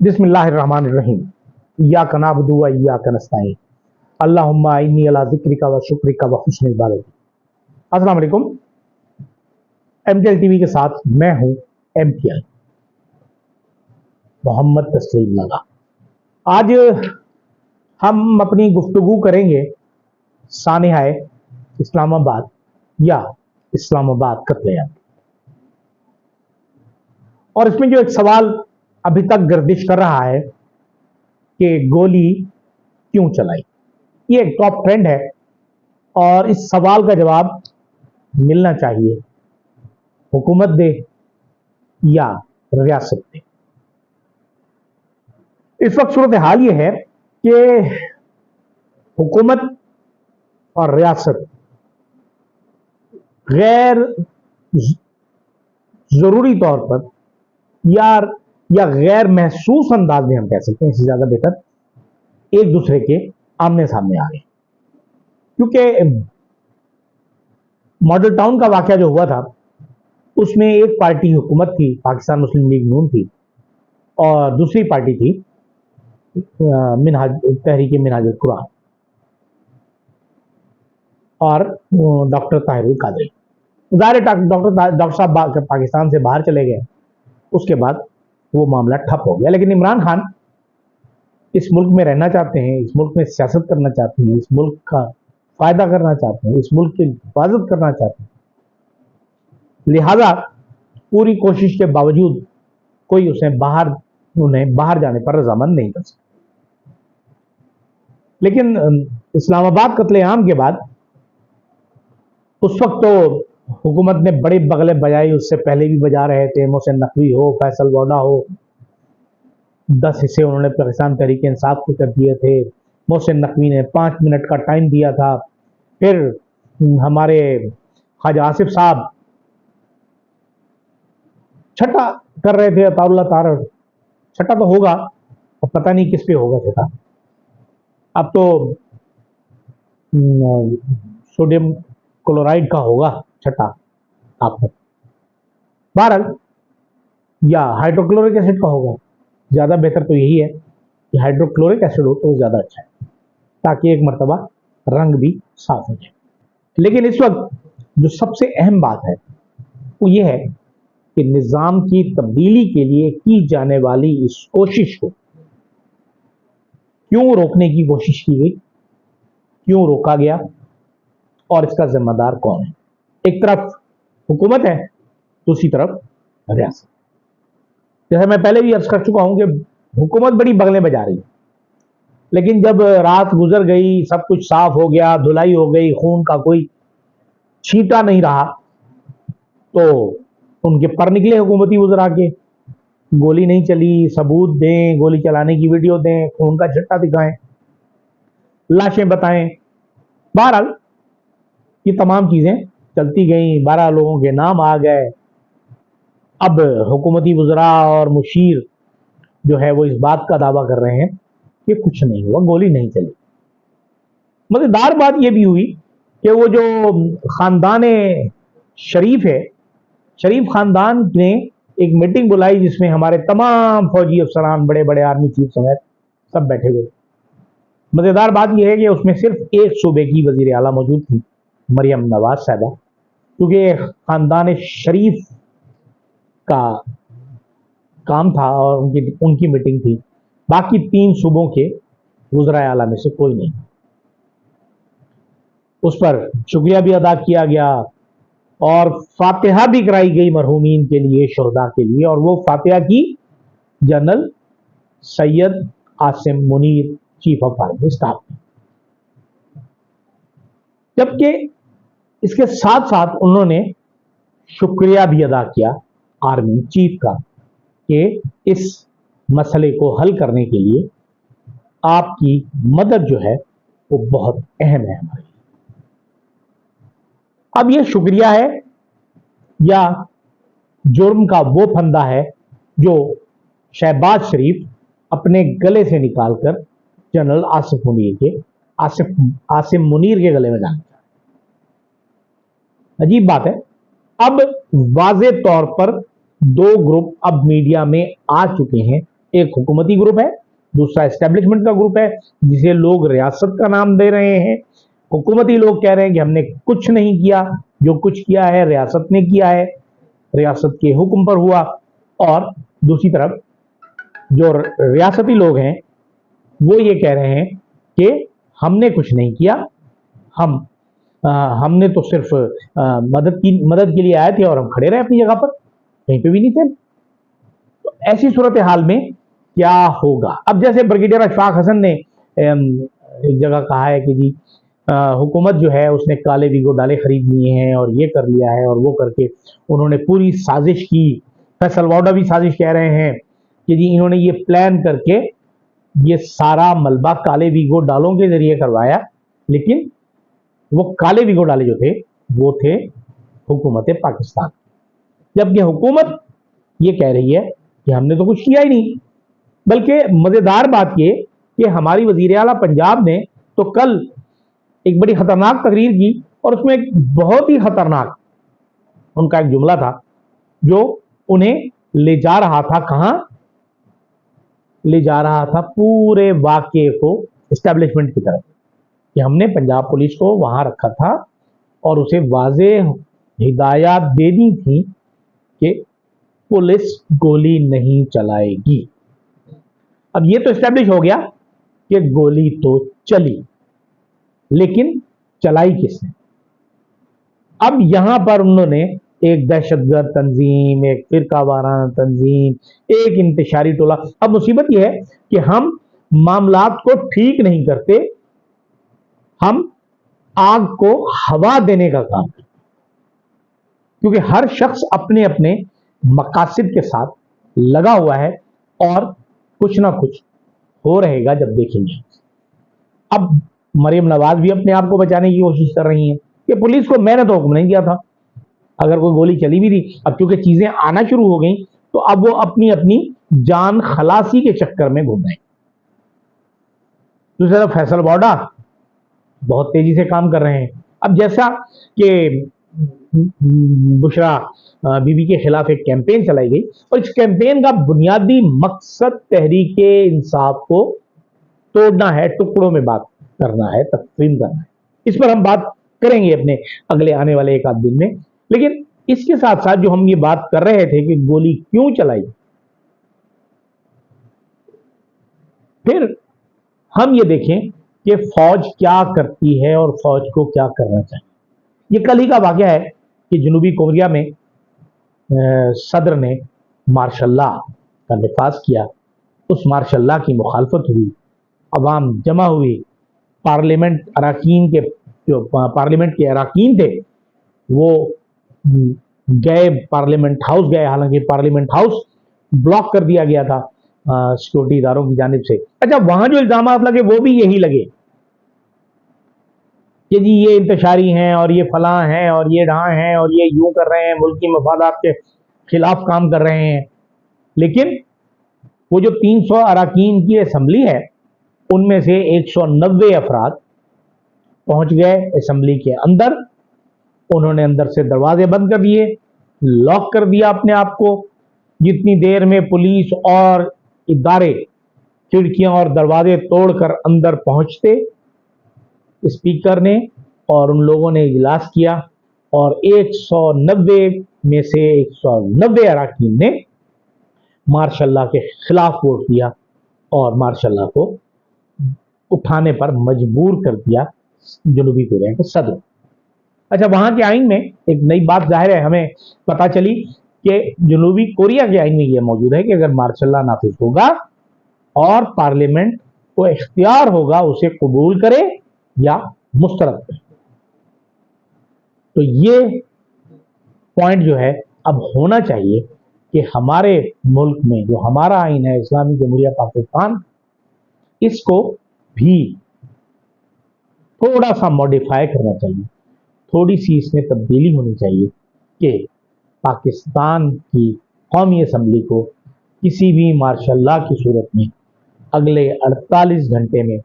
बिस्मिल्लाहिर्रहमानिर्रहीम। इय्याका नअबुदु व इय्याका नस्तईन। अल्लाहुम्मा इन्नी अला ज़िक्रिका व शुक्रिका व हुस्नि इबादती। अस्सलाम वालेकुम। एमटीएल टीवी के साथ मैं हूं एमटीएल मोहम्मद तस्लीम लगा। आज हम अपनी गुफ्तगू करेंगे सानिहाए इस्लामाबाद या इस्लामाबाद कत्लेआम, और इसमें जो एक सवाल अभी तक गर्दिश कर रहा है कि गोली क्यों चलाई, ये एक टॉप ट्रेंड है और इस सवाल का जवाब मिलना चाहिए हुकूमत दे या रियासत दे। इस वक्त सूरत हाल ये है कि हुकूमत और रियासत गैर जरूरी तौर पर या गैर महसूस अंदाज में, हम कह सकते हैं इससे ज्यादा बेहतर, एक दूसरे के आमने सामने आ गए। क्योंकि मॉडल टाउन का वाकया जो हुआ था उसमें एक पार्टी हुकूमत थी, पाकिस्तान मुस्लिम लीग नून थी, और दूसरी पार्टी थी तहरीक मिनहाजुल कुरान और डॉक्टर ताहिरुल कादरी। डॉक्टर साहब पाकिस्तान से बाहर चले गए, उसके बाद वो मामला ठप हो गया। लेकिन इमरान खान इस मुल्क में रहना चाहते हैं, इस मुल्क में सियासत करना चाहते हैं, इस मुल्क का फायदा करना चाहते हैं, इस मुल्क की हिफाजत करना चाहते हैं, लिहाजा पूरी कोशिश के बावजूद कोई उन्हें बाहर जाने पर रजामंद नहीं कर सकता। लेकिन इस्लामाबाद कत्लेआम के बाद उस वक्त तो हुकूमत ने बड़े बगले बजाई, उससे पहले भी बजा रहे थे। मोहसिन नकवी हो, फैसल वोडा हो, 10 हिस्से उन्होंने पाकिस्तान तहरीक इंसाफ को कर दिए थे। मोहसिन नकवी ने 5 मिनट का टाइम दिया था। फिर हमारे ख्वाजा आसिफ साहब छठा कर रहे थे, अताउल्लाह तारड़। छठा तो होगा, अब पता नहीं किस पे होगा छठा। अब तो सोडियम क्लोराइड का होगा छठा आपका, बहरहाल, या हाइड्रोक्लोरिक एसिड का होगा। ज्यादा बेहतर तो यही है कि हाइड्रोक्लोरिक एसिड हो तो ज्यादा अच्छा है, ताकि एक मर्तबा रंग भी साफ हो जाए। लेकिन इस वक्त जो सबसे अहम बात है वो ये है कि निजाम की तब्दीली के लिए की जाने वाली इस कोशिश को क्यों रोकने की कोशिश की गई, क्यों रोका गया, और इसका जिम्मेदार कौन है। एक तरफ हुकूमत है, दूसरी तरफ रियासत। जैसे मैं पहले भी अर्ज कर चुका हूं कि हुकूमत बड़ी बगलें बजा रही है, लेकिन जब रात गुजर गई, सब कुछ साफ हो गया, धुलाई हो गई, खून का कोई छींटा नहीं रहा, तो उनके पर निकले हुकूमती वज़रा के। गोली नहीं चली, सबूत दें, गोली चलाने की वीडियो दें, खून का छट्टा दिखाएं, लाशें बताएं। बहरहाल ये तमाम चीजें चलती गई, 12 लोगों के नाम आ गए। अब हुकूमती वज़रा और मुशीर जो है वो इस बात का दावा कर रहे हैं कि कुछ नहीं हुआ, गोली नहीं चली। मजेदार बात यह भी हुई कि वो जो खानदान शरीफ है, शरीफ खानदान ने एक मीटिंग बुलाई जिसमें हमारे तमाम फौजी अफसरान, बड़े बड़े आर्मी चीफ समेत सब बैठे हुए। मजेदार बात यह है कि उसमें सिर्फ एक सूबे की वजीर आला मौजूद थी, मरियम नवाज साहबा, क्योंकि खानदान शरीफ का काम था और उनकी मीटिंग थी। बाकी 3 सूबों के वज़राए आला में से कोई नहीं। उस पर शुक्रिया भी अदा किया गया और फातिहा भी कराई गई मरहूमीन के लिए, शोहदा के लिए, और वो फातिहा की general Syed Asim Munir, chief of army staff. जबकि इसके साथ साथ उन्होंने शुक्रिया भी अदा किया आर्मी चीफ का कि इस मसले को हल करने के लिए आपकी मदद जो है वो बहुत अहम है हमारे लिए। अब ये शुक्रिया है या जुर्म का वो फंदा है जो शहबाज शरीफ अपने गले से निकालकर जनरल आसिम मुनीर के गले में डालना चाहते हैं। अजीब बात है। अब वाज़े तौर पर 2 ग्रुप अब मीडिया में आ चुके हैं एक हुकूमती ग्रुप है, दूसरा एस्टेब्लिशमेंट का ग्रुप है, जिसे लोग रियासत का नाम दे रहे हैं। हुकूमती लोग कह रहे हैं कि हमने कुछ नहीं किया, जो कुछ किया है रियासत ने किया है, रियासत के हुक्म पर हुआ। और दूसरी तरफ जो रियासती लोग हैं वो ये कह रहे हैं कि हमने कुछ नहीं किया, हमने तो सिर्फ मदद के लिए आए थे और हम खड़े रहे अपनी जगह पर, कहीं पे भी नहीं थे। तो ऐसी सूरत हाल में क्या होगा? अब जैसे ब्रिगेडियर अशफाक हसन ने एक जगह कहा है कि जी हुकूमत जो है उसने काले वीगो डाले खरीद लिए हैं और ये कर लिया है और वो करके उन्होंने पूरी साजिश की। फैसल वाडा भी साजिश कह रहे हैं कि जी इन्होंने ये प्लान करके ये सारा मलबा काले वीगो डालों के जरिए करवाया, लेकिन वो काले वीगो डाले जो थे वो थे हुकूमत पाकिस्तान। जबकि हुकूमत ये कह रही है कि हमने तो कुछ किया ही नहीं। बल्कि मजेदार बात ये कि हमारी वजीर आला पंजाब ने तो कल एक बड़ी खतरनाक तकरीर की और उसमें एक बहुत ही खतरनाक उनका एक जुमला था जो उन्हें ले जा रहा था, कहां ले जा रहा था? पूरे वाकये को एस्टेब्लिशमेंट की तरफ, कि हमने पंजाब पुलिस को वहां रखा था और उसे वाज़ेह हिदायत दे दी थी कि पुलिस गोली नहीं चलाएगी। अब ये तो एस्टेब्लिश हो गया कि गोली तो चली, लेकिन चलाई किसने? अब यहां पर उन्होंने एक दहशतगर्द तंजीम, एक फिरका वाराना तंजीम, एक इंतशारी टोला। अब मुसीबत यह है कि हम मामलात को ठीक नहीं करते, हम आग को हवा देने का काम करते, क्योंकि हर शख्स अपने अपने मकासद के साथ लगा हुआ है और कुछ ना कुछ हो रहेगा जब देखेंगे। अब मरियम नवाज भी अपने आप को बचाने की कोशिश कर रही हैं कि पुलिस को मैंने तो हुक्म नहीं दिया था, अगर कोई गोली चली भी थी, अब क्योंकि चीजें आना शुरू हो गई तो अब वो अपनी अपनी जान खलासी के चक्कर में घूम रहे हैं। दूसरी तरफ फैसल वाडा बहुत तेजी से काम कर रहे हैं। अब जैसा कि बुशरा बीबी के खिलाफ एक कैंपेन चलाई गई और इस कैंपेन का बुनियादी मकसद तहरीक इंसाफ को तोड़ना है, टुकड़ों में बात करना है, तकसीम करना है। इस पर हम बात करेंगे अपने अगले आने वाले एक आध दिन में। लेकिन इसके साथ साथ जो हम ये बात कर रहे थे कि गोली क्यों चलाई, फिर हम ये देखें कि फौज क्या करती है और फौज को क्या करना चाहिए। ये कल ही का वाकया है कि जनूबी कोरिया में सदर ने मार्शल लॉ का नफाज किया। उस मार्शल लॉ की मुखालफत हुई, अवाम जमा हुई, पार्लियामेंट अराकीन के जो पार्लियामेंट के अराकीन थे वो गए, पार्लियामेंट हाउस गए, हालांकि पार्लियामेंट हाउस ब्लॉक कर दिया गया था सिक्योरिटी इदारों की जानिब से। अच्छा, वहां जो इल्जामात लगे वो भी यही लगे कि जी ये इंतशारी हैं और ये फलां हैं और ये ढां हैं और ये यूं कर रहे हैं, मुल्क की मफादात के खिलाफ काम कर रहे हैं। लेकिन वो जो 300 अराकीन की असम्बली है उनमें से 190 अफराद पहुंच गए असम्बली के अंदर, उन्होंने अंदर से दरवाजे बंद कर दिए, लॉक कर दिया अपने आप को। जितनी देर में पुलिस और इदारे खिड़कियां और दरवाजे तोड़कर अंदर पहुंचते, स्पीकर ने और उन लोगों ने इजलास किया और 190 में से 190 अराकीन ने मार्शल लॉ के खिलाफ वोट दिया और मार्शल लॉ को उठाने पर मजबूर कर दिया जनूबी कोरिया के सदर। अच्छा, वहां के आइन में एक नई बात जाहिर है हमें पता चली कि जनूबी कोरिया के आइन में यह मौजूद है कि अगर मार्शल लॉ नाफिज होगा और पार्लियामेंट को इख्तियार होगा उसे कबूल करे या मुस्तरद करे। तो ये पॉइंट जो है अब होना चाहिए कि हमारे मुल्क में जो हमारा आइन है इस्लामी जमहूरिया पाकिस्तान, इसको भी थोड़ा सा मॉडिफाई करना चाहिए, थोड़ी सी इसमें तब्दीली होनी चाहिए कि पाकिस्तान की कौमी असम्बली को किसी भी मार्शल लॉ की सूरत में अगले 48 घंटे में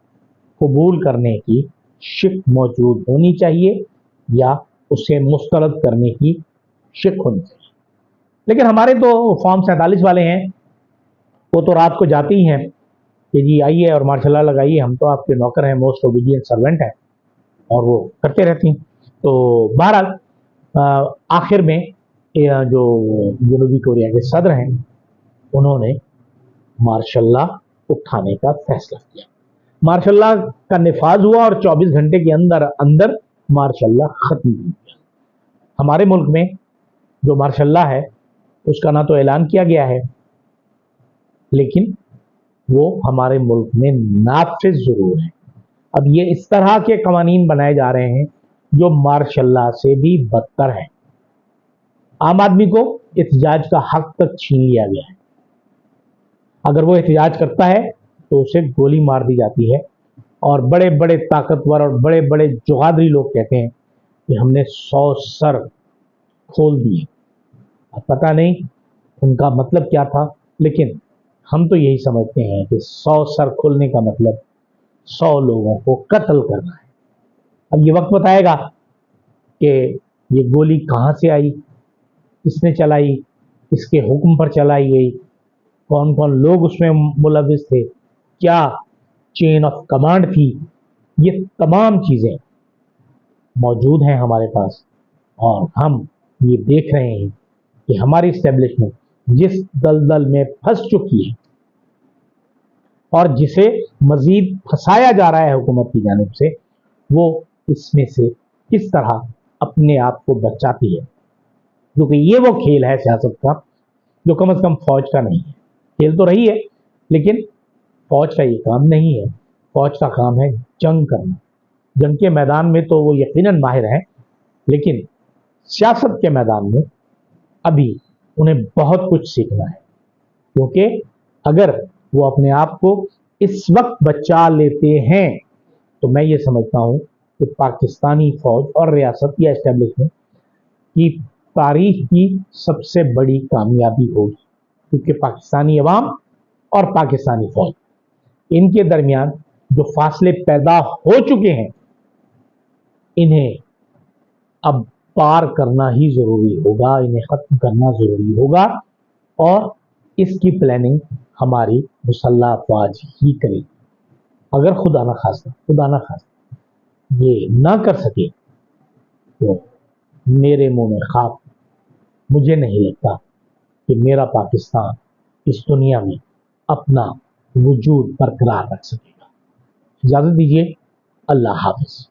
कबूल करने की शिक मौजूद होनी चाहिए या उसे मुस्तरद करने की शिक होनी चाहिए। लेकिन हमारे तो फॉर्म 47 वाले हैं, वो तो रात को जाती ही हैं कि जी आइए और मार्शल लॉ लगाइए, हम तो आपके नौकर हैं, मोस्ट ओबीडियंट सर्वेंट हैं, और वो करते रहती हैं। तो बहरहाल आखिर में जो जनूबी कोरिया के सदर हैं उन्होंने मार्शल लॉ उठाने का फैसला किया। मार्शल लॉ का निफाज हुआ और 24 घंटे के अंदर अंदर मार्शल लॉ खत्म हो गया। हमारे मुल्क में जो मार्शल लॉ है उसका ना तो ऐलान किया गया है, लेकिन वो हमारे मुल्क में नाफिज जरूर है। अब ये इस तरह के कवानीन बनाए जा रहे हैं जो मार्शल लॉ से भी बदतर है। आम आदमी को एहतजाज का हक तक छीन लिया गया है। अगर वो एहतजाज करता है तो उसे गोली मार दी जाती है, और बड़े बड़े ताकतवर और बड़े बड़े जुगादरी लोग कहते हैं कि हमने 100 सर खोल दिए। अब पता नहीं उनका मतलब क्या था, लेकिन हम तो यही समझते हैं कि 100 सर खोलने का मतलब 100 लोगों को कत्ल करना है। अब ये वक्त बताएगा कि ये गोली कहाँ से आई, किसने चलाई, किसके हुक्म पर चलाई गई, कौन कौन लोग उसमें मुलविस थे, क्या चेन ऑफ कमांड थी। ये तमाम चीज़ें मौजूद हैं हमारे पास, और हम ये देख रहे हैं कि हमारी इस्टेब्लिशमेंट जिस दलदल में फंस चुकी है और जिसे मजीद फंसाया जा रहा है हुकूमत की जानिब से, वो इसमें से किस तरह अपने आप को बचाती है। क्योंकि ये वो खेल है सियासत का जो कम से कम फौज का नहीं है। खेल तो रही है, लेकिन फौज का ये काम नहीं है। फौज का काम है जंग करना। जंग के मैदान में तो वो यकीनन माहिर हैं, लेकिन सियासत के मैदान में अभी उन्हें बहुत कुछ सीखना है। क्योंकि अगर वो अपने आप को इस वक्त बचा लेते हैं तो मैं ये समझता हूँ कि पाकिस्तानी फौज और रियासत या एस्टेब्लिशमेंट की तारीख की सबसे बड़ी कामयाबी होगी। क्योंकि पाकिस्तानी अवाम और पाकिस्तानी फौज, इनके दरमियान जो फासले पैदा हो चुके हैं, इन्हें अब पार करना ही जरूरी होगा, इन्हें खत्म करना जरूरी होगा, और इसकी प्लानिंग हमारी मुसल्लह अफवाज ही करेगी। अगर खुदा ना खास्ता ये ना कर सके तो मेरे मुंह में खाक। मुझे नहीं लगता कि मेरा पाकिस्तान इस दुनिया में अपना वजूद बरकरार रख सकेगा। इजाजत दीजिए, अल्लाह हाफिज।